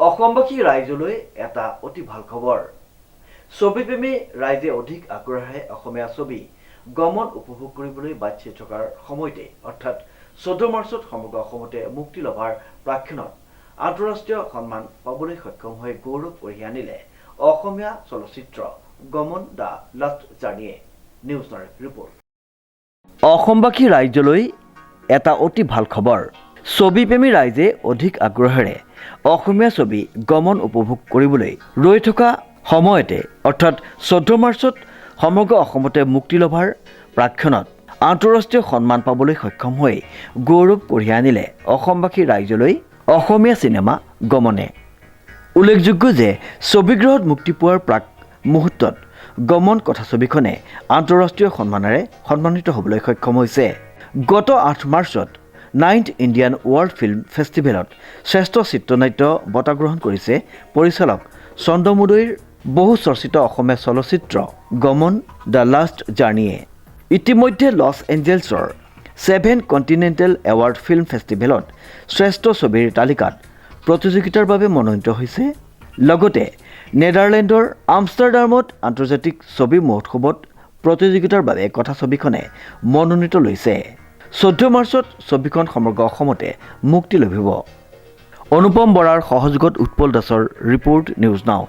অসমবাসী ৰাইজলৈ এটা অতি ভাল খবৰ। ছবিপ্ৰেমী ৰাইজে অধিক আগ্ৰহেৰে অসমীয়া ছবি গমন উপভোগ কৰিবলৈ বাট চাই থকাৰ সময়তে অৰ্থাৎ 14 মাৰ্চত সমগ্ৰ অসমতে মুক্তি লভাৰ প্ৰাক্ষণত আন্তঃৰাষ্ট্ৰীয় সন্মান পাবলৈ সক্ষম হৈ গৌৰৱ কঢ়িয়াই আনিলে অসমীয়া চলচ্চিত্ৰ গমন দ্য লাষ্ট জাৰ্ণিয়ে। News nine report. অসমবাসী ৰাইজলৈ এটা অতি ভাল খবৰ। ছবিপ্ৰেমী ৰাইজে অধিক আগ্ৰহেৰে অসমীয়া ছবি গমন উপভোগ কৰিবলৈ ৰৈ থকা সময়তে অৰ্থাৎ 14 মাৰ্চত সমগ্ৰ অসমতে মুক্তি লভাৰ প্ৰাক্ষণত আন্তঃৰাষ্ট্ৰীয় সন্মান পাবলৈ সক্ষম হৈ গৌৰৱ কঢ়িয়াই আনিলে অসমবাসী ৰাইজলৈ অসমীয়া চিনেমা গমনে। উল্লেখযোগ্য যে ছবিগৃহত মুক্তি পোৱাৰ প্ৰাক মুহূৰ্তত গমন কথাছবিখনে আন্তঃৰাষ্ট্ৰীয় সন্মানেৰে সন্মানিত হ'বলৈ সক্ষম হৈছে। গত 8 মাৰ্চত 9th ইণ্ডিয়ান ৱৰ্ল্ড ফিল্ম ফেষ্টিভেলত শ্ৰেষ্ঠ চিত্ৰনাট্য বঁটা গ্ৰহণ কৰিছে পৰিচালক চন্দ্ৰমোদৈৰ বহু চৰ্চিত অসমীয়া চলচ্চিত্ৰ গমন দ্য লাষ্ট জাৰ্ণিয়ে। ইতিমধ্যে লছ এঞ্জেলছৰ 7 কণ্টিনেণ্টেল এৱাৰ্ড ফিল্ম ফেষ্টিভেলত শ্ৰেষ্ঠ ছবিৰ তালিকাত প্ৰতিযোগিতাৰ বাবে মনোনীত হৈছে। লগতে নেদাৰলেণ্ডৰ আমষ্টাৰডামত আন্তৰ্জাতিক ছবি মহোৎসৱত প্ৰতিযোগিতাৰ বাবে কথাছবিখনে মনোনীত লৈছে। 14 মাৰ্চত ছবিখন সমগ্ৰ অসমতে মুক্তি লভিব। অনুপম বৰাৰ সহযোগত উৎপল দাসৰ ৰিপৰ্ট নিউজ নাও।